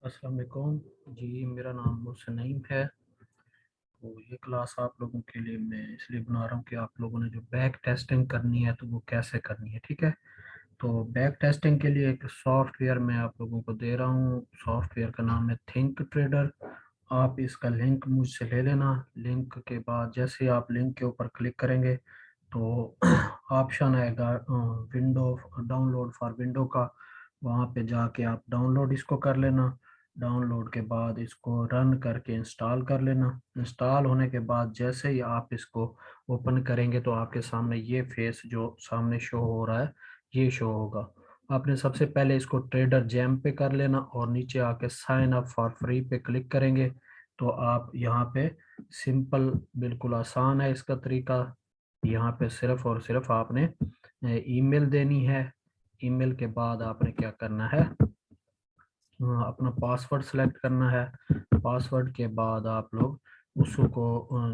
अस्सलाम वालेकुम जी। मेरा नाम मोहसिन नईम है। तो ये क्लास आप लोगों के लिए मैं इसलिए बना रहा हूँ कि आप लोगों ने जो बैक टेस्टिंग करनी है तो वो कैसे करनी है, ठीक है। तो बैक टेस्टिंग के लिए एक सॉफ्टवेयर मैं आप लोगों को दे रहा हूँ। सॉफ्टवेयर का नाम है थिंक ट्रेडर। आप इसका लिंक मुझसे ले लेना। लिंक के बाद जैसे ही आप लिंक के ऊपर क्लिक करेंगे तो ऑप्शन आएगा विंडो डाउनलोड फॉर विंडो का। वहाँ पे जाके आप डाउनलोड इसको कर लेना। डाउनलोड के बाद इसको रन करके इंस्टॉल कर लेना। इंस्टॉल होने के बाद जैसे ही आप इसको ओपन करेंगे तो आपके सामने ये फेस जो सामने शो हो रहा है ये शो होगा। आपने सबसे पहले इसको ट्रेडर जैम पे कर लेना और नीचे आके साइन अप फॉर फ्री पे क्लिक करेंगे तो आप यहाँ पे सिंपल, बिल्कुल आसान है इसका तरीका। यहाँ पे सिर्फ और सिर्फ आपने ईमेल देनी है। ईमेल के बाद आपने क्या करना है, अपना पासवर्ड सेलेक्ट करना है। पासवर्ड के बाद आप लोग उसको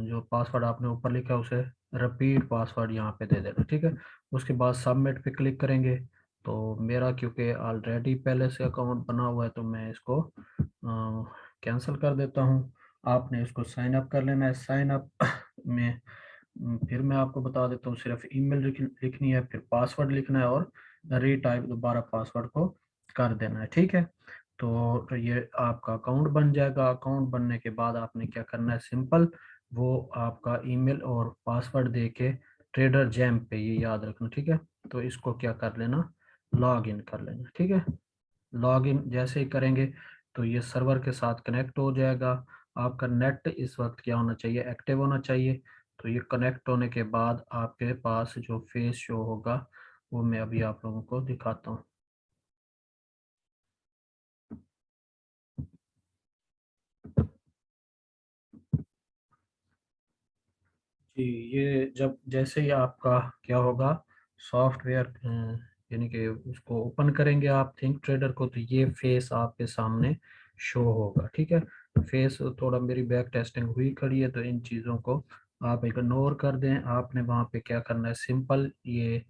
जो पासवर्ड आपने ऊपर लिखा है उसे रिपीट पासवर्ड यहाँ पे दे देना, ठीक है। उसके बाद सबमिट पे क्लिक करेंगे। तो मेरा क्योंकि ऑलरेडी पहले से अकाउंट बना हुआ है तो मैं इसको कैंसिल कर देता हूँ। आपने इसको साइन अप कर लेना है। साइन अप में फिर मैं आपको बता देता हूँ, सिर्फ ईमेल लिखनी है, फिर पासवर्ड लिखना है और रीटाइप दोबारा पासवर्ड को कर देना है, ठीक है। तो ये आपका अकाउंट बन जाएगा। अकाउंट बनने के बाद आपने क्या करना है, सिंपल वो आपका ईमेल और पासवर्ड दे के ट्रेडर जैम पे, ये याद रखना, ठीक है। तो इसको क्या कर लेना, लॉग इन कर लेना, ठीक है। लॉग इन जैसे ही करेंगे तो ये सर्वर के साथ कनेक्ट हो जाएगा। आपका नेट इस वक्त क्या होना चाहिए, एक्टिव होना चाहिए। तो ये कनेक्ट होने के बाद आपके पास जो फेस शो होगा वो मैं अभी आप लोगों को दिखाता हूँ। जी, ये जब जैसे ही आपका क्या होगा सॉफ्टवेयर, यानी कि उसको ओपन करेंगे आप थिंक ट्रेडर को, तो ये फेस आपके सामने शो होगा, ठीक है। फेस थोड़ा मेरी बैक टेस्टिंग हुई खड़ी है तो इन चीज़ों को आप इग्नोर कर दें। आपने वहाँ पे क्या करना है, सिंपल ये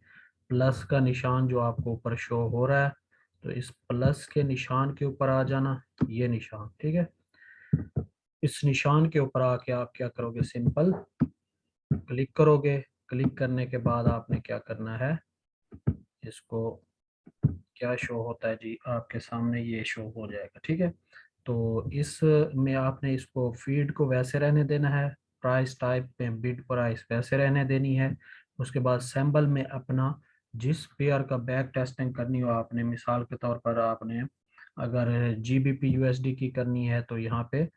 प्लस का निशान जो आपको ऊपर शो हो रहा है तो इस प्लस के निशान के ऊपर आ जाना, ये निशान, ठीक है। इस निशान के ऊपर आके आप क्या करोगे, सिंपल क्लिक करोगे। क्लिक करने के बाद आपने क्या करना है, इसको क्या शो होता है जी, आपके सामने ये शो हो जाएगा, ठीक है। तो इस में आपने इसको फीड को वैसे रहने देना है। प्राइस टाइप में बिड प्राइस वैसे रहने देनी है। उसके बाद सैम्बल में अपना जिस पेयर का बैक टेस्टिंग करनी हो आपने, मिसाल के तौर पर आपने अगर जीबीपी यूएसडी की करनी है तो यहाँ पे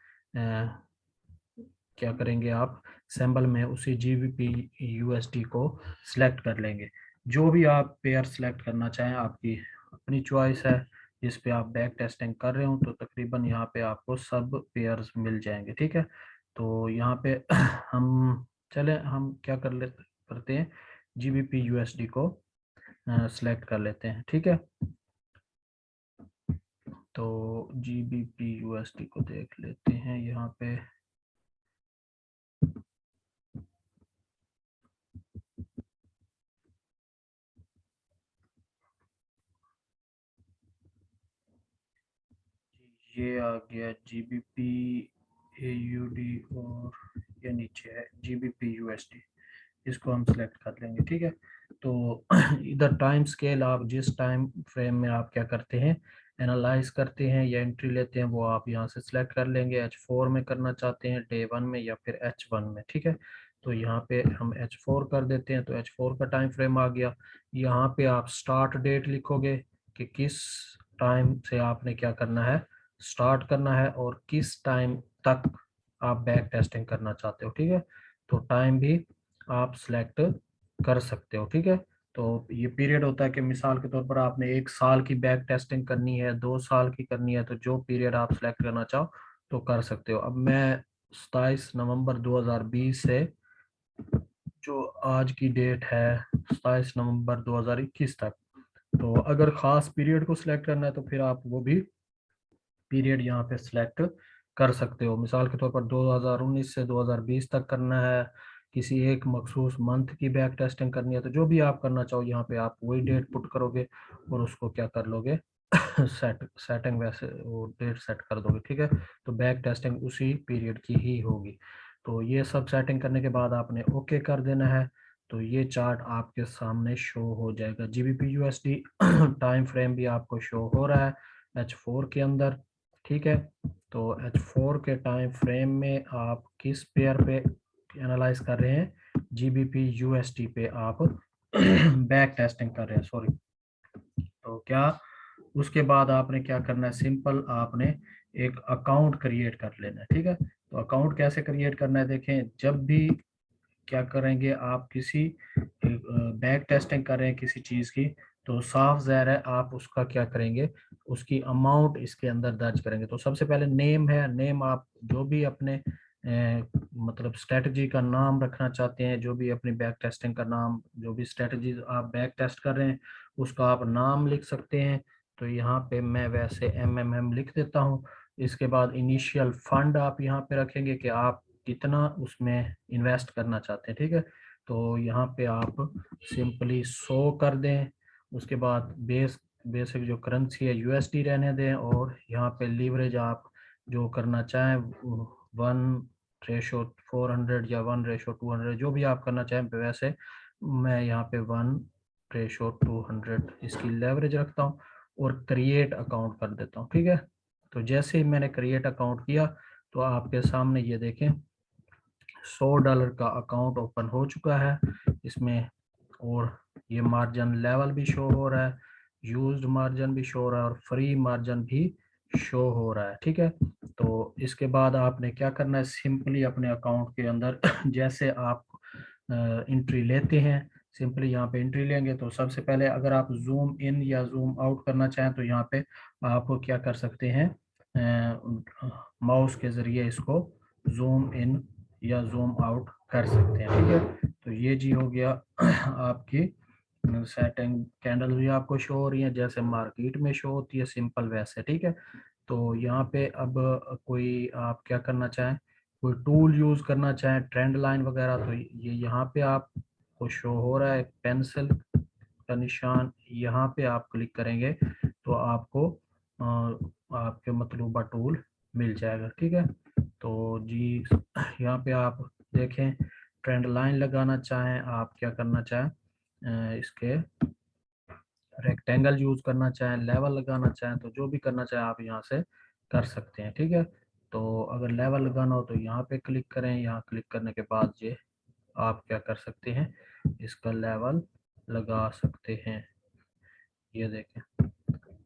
क्या करेंगे आप, सैम्बल में उसी जीबीपी यूएसडी को सिलेक्ट कर लेंगे। जो भी आप पेयर सिलेक्ट करना चाहें आपकी अपनी चॉइस है। जिस पे आप बैक टेस्टिंग कर रहे हो तो तकरीबन यहाँ पे आपको सब पेयर्स मिल जाएंगे, ठीक है। तो यहाँ पे हम चले, हम क्या करते हैं, जीबीपी यूएसडी को सिलेक्ट कर लेते हैं, ठीक है। तो जीबीपी यूएसडी को देख लेते हैं यहाँ पे। ये आ गया जीबीपी एयूडी और ये नीचे है जीबीपी यूएसडी। इसको हम सेलेक्ट कर लेंगे, ठीक है। तो इधर टाइम स्केल आप जिस टाइम फ्रेम में आप क्या करते हैं, एनालाइज करते हैं या एंट्री लेते हैं वो आप यहाँ से सिलेक्ट कर लेंगे। H4 में करना चाहते हैं, डे 1 में या फिर H1 में, ठीक है। तो यहाँ पे हम H4 कर देते हैं तो H4 का टाइम फ्रेम आ गया। यहाँ पे आप स्टार्ट डेट लिखोगे कि किस टाइम से आपने क्या करना है, स्टार्ट करना है और किस टाइम तक आप बैक टेस्टिंग करना चाहते हो, ठीक है। तो टाइम भी आप सिलेक्ट कर सकते हो, ठीक है। तो ये पीरियड होता है कि मिसाल के तौर पर आपने 1 साल की बैक टेस्टिंग करनी है, 2 साल की करनी है, तो जो पीरियड आप सिलेक्ट करना चाहो तो कर सकते हो। अब मैं 27 नवंबर 2020 से जो आज की डेट है 27 नवंबर 2021 तक, तो अगर ख़ास पीरियड को सिलेक्ट करना है तो फिर आप वो भी पीरियड यहाँ पे सिलेक्ट कर सकते हो। मिसाल के तौर पर 2019 से 2020 तक करना है, किसी एक मखसूस मंथ की बैक टेस्टिंग करनी है, तो जो भी आप करना चाहो यहाँ पे आप वही डेट पुट करोगे और उसको क्या कर लोगे, सेटिंग वैसे वो डेट सेट कर दोगे, ठीक है। तो बैक टेस्टिंग उसी पीरियड की ही होगी। तो ये सब सेटिंग करने के बाद आपने ओके कर देना है। तो ये चार्ट आपके सामने शो हो जाएगा। GBP USD टाइम फ्रेम भी आपको शो हो रहा है H4 के अंदर, ठीक है। तो H4 के टाइम फ्रेम में आप किस पेयर पे एनालाइज कर रहे हैं? GBP USD पे आप बैक टेस्टिंग कर रहे हैं, सॉरी। तो क्या उसके बाद आपने क्या करना है? सिंपल आपने एक अकाउंट क्रिएट कर लेना है, ठीक है। तो अकाउंट कैसे क्रिएट करना है? देखें, जब भी क्या करेंगे आप किसी बैक टेस्टिंग कर रहे हैं किसी चीज की, तो साफ ज़ाहिर है आप उसका क्या करेंगे, उसकी अमाउंट इसके अंदर दर्ज करेंगे। तो सबसे पहले नेम है, नेम आप जो भी अपने मतलब स्ट्रेटजी का नाम रखना चाहते हैं, जो भी अपनी बैक टेस्टिंग का नाम, जो भी स्ट्रेटजी आप बैक टेस्ट कर रहे हैं उसका आप नाम लिख सकते हैं। तो यहाँ पे मैं वैसे MMM लिख देता हूँ। इसके बाद इनिशियल फंड आप यहाँ पे रखेंगे कि आप कितना उसमें इन्वेस्ट करना चाहते हैं, ठीक है। तो यहाँ पे आप सिंपली 100 कर दें। उसके बाद बेसिक जो करेंसी है USD रहने दें, और यहाँ पे लीवरेज आप जो करना चाहें 1:400 या 1:200, जो भी आप करना चाहें। वैसे मैं यहाँ पे 1:200 इसकी लेवरेज रखता हूँ और क्रिएट अकाउंट कर देता हूँ, ठीक है। तो जैसे ही मैंने क्रिएट अकाउंट किया तो आपके सामने ये देखें $100 का अकाउंट ओपन हो चुका है इसमें, और ये मार्जिन लेवल भी शो हो रहा है, यूज्ड मार्जिन भी शो हो रहा है, और फ्री मार्जिन भी शो हो रहा है, ठीक है। तो इसके बाद आपने क्या करना है? सिंपली अपने अकाउंट के अंदर जैसे आप एंट्री लेते हैं, सिंपली यहाँ पे एंट्री लेंगे। तो सबसे पहले अगर आप जूम इन या जूम आउट करना चाहें तो यहाँ पे आप क्या कर सकते हैं, माउस के जरिए इसको जूम इन या जूम आउट कर सकते हैं, ठीक है। तो ये जी हो गया आपकी सेटिंग। कैंडल भी आपको शो हो रही है जैसे मार्केट में शो होती है, सिंपल वैसे, ठीक है। तो यहाँ पे अब कोई आप क्या करना चाहें, कोई टूल यूज करना चाहें, ट्रेंड लाइन वगैरह, तो ये यहाँ पे आपको शो हो रहा है पेंसिल का निशान। यहाँ पे आप क्लिक करेंगे तो आपको आपके मतलूबा टूल मिल जाएगा, ठीक है। तो जी यहाँ पे आप देखें, ट्रेंड लाइन लगाना चाहें, आप क्या करना चाहें, इसके रेक्टेंगल यूज करना चाहें, लेवल लगाना चाहें, तो जो भी करना चाहें आप यहाँ से कर सकते हैं, ठीक है। तो अगर लेवल लगाना हो तो यहाँ पे क्लिक करें। यहाँ क्लिक करने के बाद ये आप क्या कर सकते हैं, इसका लेवल लगा सकते हैं। ये देखें,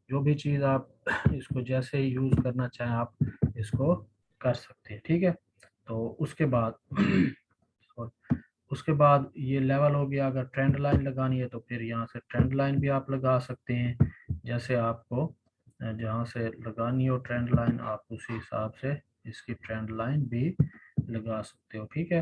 जो भी चीज़ आप इसको जैसे यूज करना चाहें आप इसको कर सकते हैं, ठीक है। तो उसके बाद उसके बाद ये लेवल हो गया। अगर ट्रेंड लाइन लगानी है तो फिर यहाँ से ट्रेंड लाइन भी आप लगा सकते हैं, जैसे आपको जहाँ से लगानी हो ट्रेंड लाइन आप उसी हिसाब से इसकी ट्रेंड लाइन भी लगा सकते हो, ठीक है।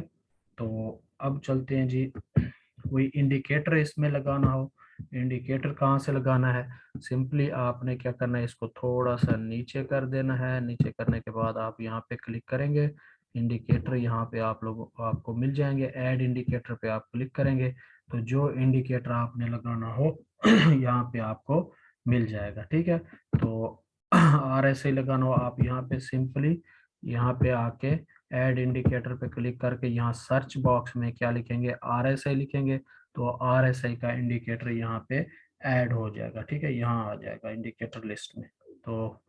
तो अब चलते हैं जी, कोई इंडिकेटर इसमें लगाना हो, इंडिकेटर कहाँ से लगाना है? सिंपली आपने क्या करना है, इसको थोड़ा सा नीचे कर देना है। नीचे करने के बाद आप यहाँ पे क्लिक करेंगे, इंडिकेटर यहाँ पे आप लोग आपको मिल जाएंगे। ऐड इंडिकेटर पे आप क्लिक करेंगे तो जो इंडिकेटर आपने लगाना हो यहाँ पे आपको मिल जाएगा, ठीक है। तो RSI लगाना हो आप यहाँ पे सिंपली यहाँ पे आके ऐड इंडिकेटर पे क्लिक करके यहाँ सर्च बॉक्स में क्या लिखेंगे, RSI लिखेंगे। तो RSI का इंडिकेटर यहाँ पे ऐड हो जाएगा, ठीक है, यहाँ आ जाएगा इंडिकेटर लिस्ट में। तो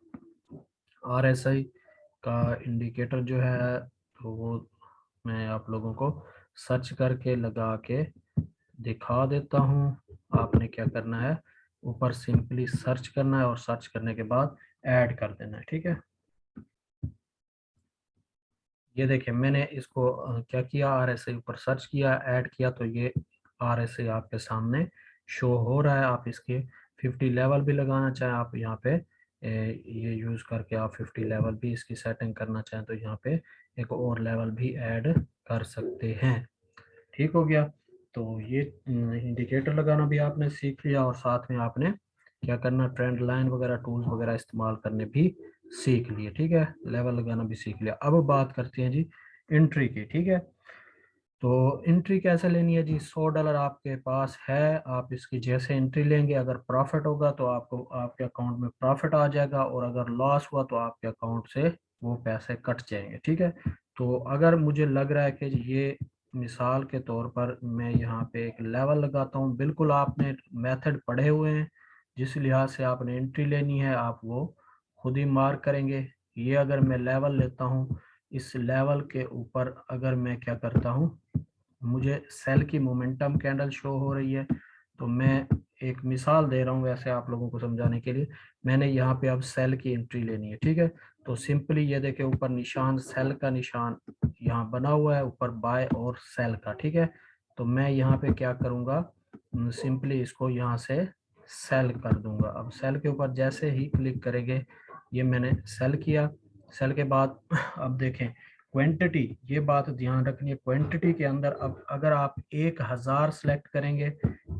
RSI का इंडिकेटर जो है तो वो मैं आप लोगों को सर्च करके लगा के दिखा देता हूँ। आपने क्या करना है, ऊपर सिंपली सर्च करना है और सर्च करने के बाद ऐड कर देना है, ठीक है। ये देखिए मैंने इसको क्या किया, RSI ऊपर सर्च किया, ऐड किया, तो ये RSI आपके सामने शो हो रहा है। आप इसके 50 लेवल भी लगाना चाहें आप यहाँ पे ये यूज करके आप 50 लेवल भी इसकी सेटिंग करना चाहें तो यहाँ पे एक और लेवल भी ऐड कर सकते हैं, ठीक हो गया। तो ये इंडिकेटर लगाना भी आपने सीख लिया और साथ में आपने क्या करना, ट्रेंड लाइन वगैरह टूल्स वगैरह इस्तेमाल करने भी सीख लिए, ठीक है। लेवल लगाना भी सीख लिया। अब बात करते हैं जी एंट्री की, ठीक है। तो एंट्री कैसे लेनी है जी, $100 आपके पास है, आप इसकी जैसे एंट्री लेंगे, अगर प्रॉफिट होगा तो आपको आपके अकाउंट में प्रॉफिट आ जाएगा, और अगर लॉस हुआ तो आपके अकाउंट से वो पैसे कट जाएंगे, ठीक है। तो अगर मुझे लग रहा है कि ये मिसाल के तौर पर मैं यहाँ पे एक लेवल लगाता हूँ, बिल्कुल आपने मेथड पढ़े हुए हैं, जिस लिहाज से आपने एंट्री लेनी है आप वो खुद ही मार्क करेंगे। ये अगर मैं लेवल लेता हूँ, इस लेवल के ऊपर अगर मैं क्या करता हूँ, मुझे सेल की मोमेंटम कैंडल शो हो रही है, तो मैं एक मिसाल दे रहा हूँ वैसे आप लोगों को समझाने के लिए। मैंने यहाँ पे अब सेल की एंट्री लेनी है, ठीक है। तो सिंपली ये देखें ऊपर निशान, सेल का निशान यहाँ बना हुआ है ऊपर बाय और सेल का, ठीक है। तो मैं यहाँ पे क्या करूँगा, सिंपली इसको यहाँ से सेल कर दूंगा। अब सेल के ऊपर जैसे ही क्लिक करेंगे, ये मैंने सेल किया। सेल के बाद अब देखें क्वांटिटी, ये बात ध्यान रखनी है, क्वांटिटी के अंदर अब अगर आप 1000 सेलेक्ट करेंगे,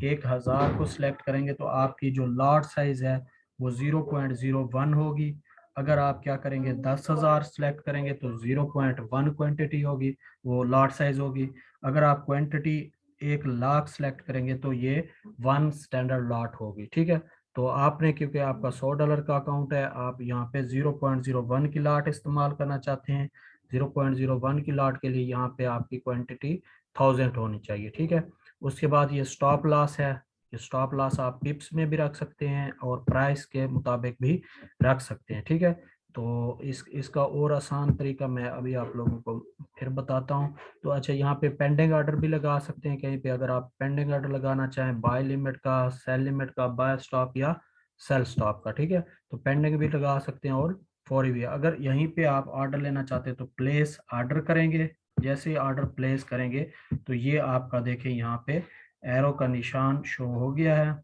1000 को सिलेक्ट करेंगे तो आपकी जो लॉट साइज है वो 0.01 होगी। अगर आप क्या करेंगे 10,000 सेलेक्ट करेंगे तो 0.1 क्वांटिटी होगी, वो लॉट साइज होगी। अगर आप क्वांटिटी 1,00,000 सेलेक्ट करेंगे तो ये 1 स्टैंडर्ड लॉट होगी, ठीक है। तो आपने, क्योंकि आपका $100 का अकाउंट है, आप यहाँ पे 0.01 की लॉट इस्तेमाल करना चाहते हैं, 0.01 की लॉट के लिए यहाँ पे आपकी क्वांटिटी 1000 होनी चाहिए, ठीक है। उसके बाद ये स्टॉप लॉस है, ये स्टॉप लॉस आप पिप्स में भी रख सकते हैं और प्राइस के मुताबिक भी रख सकते हैं, ठीक है। तो इसका और आसान तरीका मैं अभी आप लोगों को फिर बताता हूँ। तो अच्छा, यहाँ पे पेंडिंग ऑर्डर भी लगा सकते हैं कहीं पे, अगर आप पेंडिंग ऑर्डर लगाना चाहें बाय लिमिट का, सेल लिमिट का, बाय स्टॉप या सेल स्टॉप का, ठीक है। तो पेंडिंग भी लगा सकते हैं और फौरी भी। अगर यहीं पे आप ऑर्डर लेना चाहते हैं तो प्लेस ऑर्डर करेंगे, जैसे ही ऑर्डर प्लेस करेंगे तो ये आपका देखें यहाँ पे एरो का निशान शो हो गया है,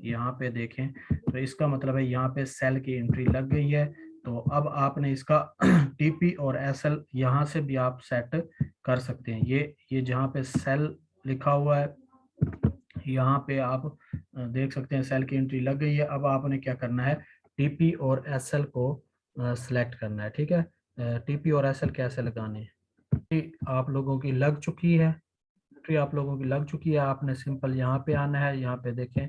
यहाँ पे देखें, तो इसका मतलब है यहाँ पे सेल की एंट्री लग गई है। तो अब आपने इसका टीपी और एसएल यहाँ से भी आप सेट कर सकते हैं। ये जहाँ पे सेल लिखा हुआ है यहाँ पे आप देख सकते हैं सेल की एंट्री लग गई है। अब आपने क्या करना है, टीपी और एसएल को सिलेक्ट करना है, ठीक है। टीपी और एसएल कैसे लगाने हैं, आप लोगों की लग चुकी है, हिस्ट्री आप लोगों की लग चुकी है। आपने सिंपल यहाँ पे आना है, यहाँ पे देखें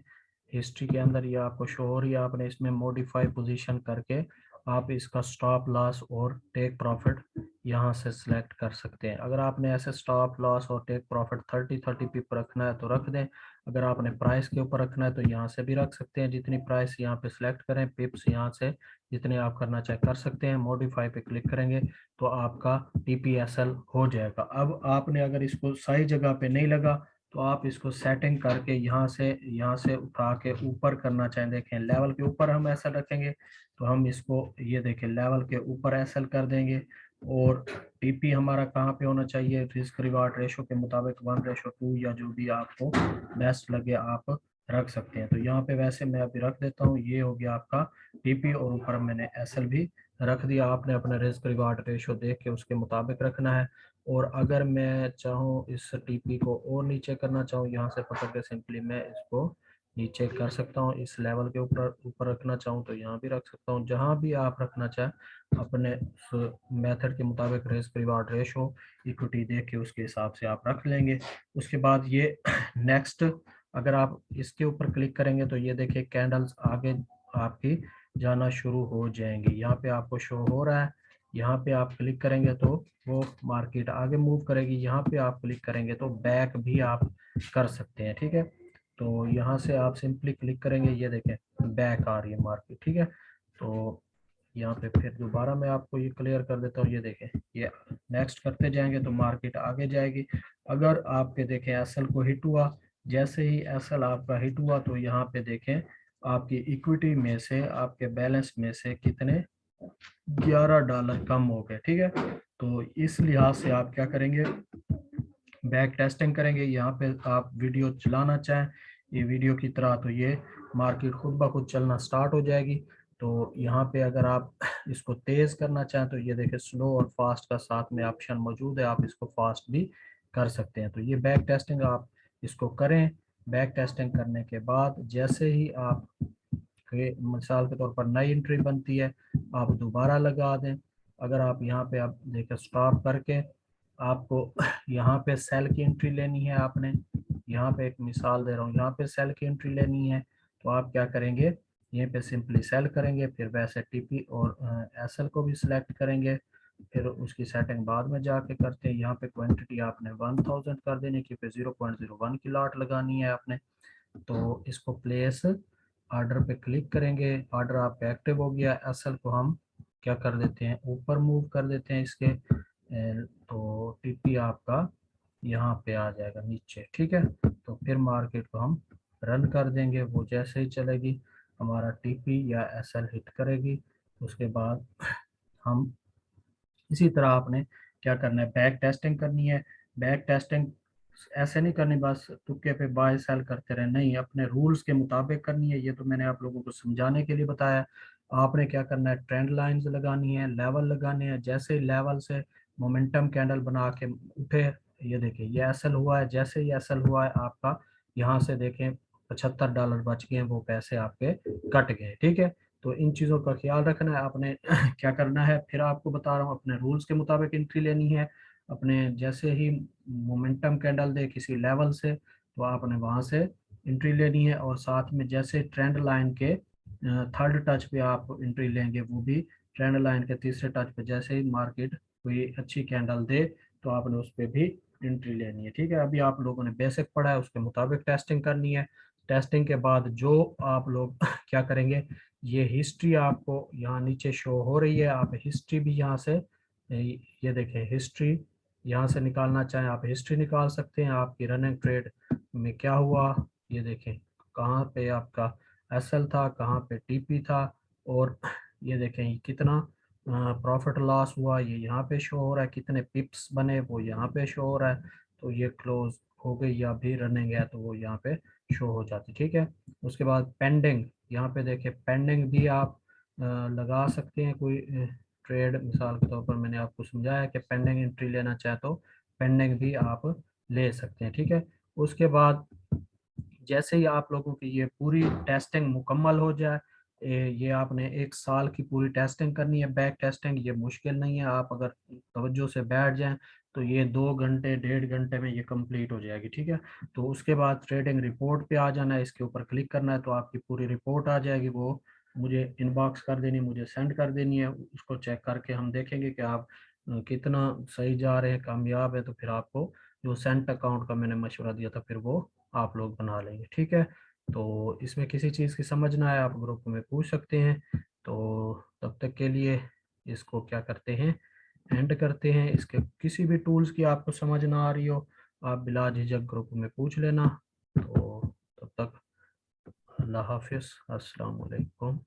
हिस्ट्री के अंदर ये आपको शो हो रही है, आपने इसमें मॉडिफाई पोजीशन करके आप इसका स्टॉप लॉस और टेक प्रॉफिट यहाँ से सिलेक्ट कर सकते हैं। अगर आपने ऐसे स्टॉप लॉस और टेक प्रॉफिट 30 पिप रखना है तो रख दें, अगर आपने प्राइस के ऊपर रखना है तो यहाँ से भी रख सकते हैं, जितनी प्राइस यहाँ पे सिलेक्ट करें, पिप्स यहाँ से जितने आप करना चाहे कर सकते हैं। मॉडिफाई पे क्लिक करेंगे तो आपका टीपीएसएल हो जाएगा। अब आपने अगर इसको सही जगह पे नहीं लगा तो आप इसको सेटिंग करके यहाँ से उठा के ऊपर करना चाहें, देखें लेवल के ऊपर हम ऐसा रखेंगे तो हम इसको ये देखें लेवल के ऊपर एसएल कर देंगे। और टीपी हमारा कहाँ पे होना चाहिए, रिस्क रिवार्ड रेशो के मुताबिक 1:2 या जो भी आपको बेस्ट लगे आप रख सकते हैं। तो यहाँ पे वैसे मैं अभी रख देता हूँ, ये हो गया आपका टीपी और ऊपर मैंने एसएल भी रख दिया। आपने अपना रिस्क रिवार्ड रेशो देख के उसके मुताबिक रखना है। और अगर मैं चाहूँ इस टीपी को और नीचे करना चाहूँ, यहाँ से पकड़ के सिंपली मैं इसको नीचे कर सकता हूँ, इस लेवल के ऊपर ऊपर रखना चाहूँ तो यहाँ भी रख सकता हूँ, जहाँ भी आप रखना चाहें अपने मेथड के मुताबिक रिस्क रिवार्ड रेशो इक्विटी देख के उसके हिसाब से आप रख लेंगे। उसके बाद ये नेक्स्ट अगर आप इसके ऊपर क्लिक करेंगे तो ये देखिए कैंडल्स आगे आपकी जाना शुरू हो जाएंगी, यहाँ पे आपको शो हो रहा है। यहाँ पे आप क्लिक करेंगे तो वो मार्केट आगे मूव करेगी, यहाँ पे आप क्लिक करेंगे तो बैक भी आप कर सकते हैं, ठीक है। तो यहाँ से आप सिंपली क्लिक करेंगे, ये देखें बैक आ रही है मार्केट, ठीक है। तो यहाँ पे फिर दोबारा मैं आपको ये क्लियर कर देता हूँ, ये देखें ये नेक्स्ट करते जाएंगे तो मार्केट आगे जाएगी। अगर आपके देखें एसएल को हिट हुआ, जैसे ही एसएल आपका हिट हुआ तो यहाँ पे देखें आपकी इक्विटी में से आपके बैलेंस में से कितने $11 कम हो गए, ठीक है। तो इस लिहाज से आप क्या करेंगे, बैक टेस्टिंग करेंगे। यहाँ पे आप वीडियो चलाना चाहें ये वीडियो की तरह तो ये मार्केट खुद ब खुद चलना स्टार्ट हो जाएगी। तो यहाँ पे अगर आप इसको तेज करना चाहें तो ये देखें स्लो और फास्ट का साथ में ऑप्शन मौजूद है, आप इसको फास्ट भी कर सकते हैं। तो ये बैक टेस्टिंग आप इसको करें। बैक टेस्टिंग करने के बाद जैसे ही आप मिसाल के तौर पर नई एंट्री बनती है आप दोबारा लगा दें। अगर आप यहाँ पे आप देखें स्टॉप करके आपको यहाँ पे सेल की एंट्री लेनी है आपने, यहाँ पे एक मिसाल दे रहा हूँ, यहाँ पे सेल की एंट्री लेनी है तो आप क्या करेंगे, यहीं पे सिंपली सेल करेंगे, फिर वैसे टीपी और एसएल को भी सिलेक्ट करेंगे, फिर उसकी सेटिंग बाद में जाके करते हैं। यहाँ पे क्वांटिटी आपने 1000 कर देनी, क्योंकि 0.01 की लॉट लगानी है आपने। तो इसको प्लेस ऑर्डर पे क्लिक करेंगे, ऑर्डर आपका एक्टिव हो गया। एसएल को हम क्या कर देते हैं, ऊपर मूव कर देते हैं इसके, तो टीपी आपका यहाँ पे आ जाएगा नीचे, ठीक है। तो फिर मार्केट को हम रन कर देंगे, वो जैसे ही चलेगी हमारा टीपी या एसएल हिट करेगी, उसके बाद हम इसी तरह आपने क्या करना है, बैक टेस्टिंग करनी है। बैक टेस्टिंग ऐसे नहीं करनी बस तुक्के पे बाय सेल करते रहे, नहीं, अपने रूल्स के मुताबिक करनी है। ये तो मैंने आप लोगों को समझाने के लिए बताया। आपने क्या करना है, ट्रेंड लाइंस लगानी है, लेवल लगाने हैं, जैसे लेवल से मोमेंटम कैंडल बना के उठे, ये देखिए ये एसएल हुआ है, जैसे ही एसएल हुआ है आपका यहाँ से देखें $75 बच गए हैं, वो पैसे आपके कट गए, ठीक है। तो इन चीज़ों का ख्याल रखना है आपने। क्या करना है, फिर आपको बता रहा हूँ, अपने रूल्स के मुताबिक एंट्री लेनी है। अपने जैसे ही मोमेंटम कैंडल दे किसी लेवल से, तो आपने वहाँ से एंट्री लेनी है, और साथ में जैसे ट्रेंड लाइन के थर्ड टच पे आप एंट्री लेंगे, वो भी ट्रेंड लाइन के तीसरे टच पे जैसे ही मार्केट कोई अच्छी कैंडल दे, तो आपने उस पर भी एंट्री लेनी है, ठीक है। अभी आप लोगों ने बेसिक पढ़ा है, उसके मुताबिक टेस्टिंग करनी है। टेस्टिंग के बाद जो आप लोग क्या करेंगे, ये हिस्ट्री आपको यहाँ नीचे शो हो रही है, आप हिस्ट्री भी यहाँ से, ये देखें हिस्ट्री, यहाँ से निकालना चाहें आप हिस्ट्री निकाल सकते हैं, आपकी रनिंग ट्रेड में क्या हुआ, ये देखें कहाँ पे आपका एसएल था, कहाँ पे टीपी था, और ये देखें ये कितना प्रॉफिट लॉस हुआ, ये यहाँ पे शो हो रहा है, कितने पिप्स बने वो यहाँ पे शो हो रहा है। तो ये क्लोज हो गई या भी रनिंग है तो वो यहाँ पे शो हो जाती, ठीक है। उसके बाद पेंडिंग, यहाँ पे देखिए पेंडिंग भी आप लगा सकते हैं, कोई ट्रेड मिसाल के तौर पर मैंने आपको समझाया कि पेंडिंग एंट्री लेना चाहे तो पेंडिंग भी आप ले सकते हैं, ठीक है। उसके बाद जैसे ही आप लोगों की ये पूरी टेस्टिंग मुकम्मल हो जाए, ये आपने 1 साल की पूरी टेस्टिंग करनी है। बैक टेस्टिंग ये मुश्किल नहीं है, आप अगर तवज्जो से बैठ जाएं तो ये 2 घंटे 1.5 घंटे में ये कंप्लीट हो जाएगी, ठीक है। तो उसके बाद ट्रेडिंग रिपोर्ट पे आ जाना है, इसके ऊपर क्लिक करना है, तो आपकी पूरी रिपोर्ट आ जाएगी, वो मुझे इनबॉक्स कर देनी, मुझे सेंड कर देनी है। उसको चेक करके हम देखेंगे कि आप कितना सही जा रहे हैं, कामयाब है, तो फिर आपको जो सेंट अकाउंट का मैंने मशवरा दिया था फिर वो आप लोग बना लेंगे, ठीक है। तो इसमें किसी चीज़ की समझ ना आए आप ग्रुप में पूछ सकते हैं। तो तब तक के लिए इसको क्या करते हैं, एंड करते हैं। इसके किसी भी टूल्स की आपको समझ ना आ रही हो, आप बिला झिझक ग्रुप में पूछ लेना। तो तब तक अल्लाह हाफिज़, अस्सलाम वालेकुम।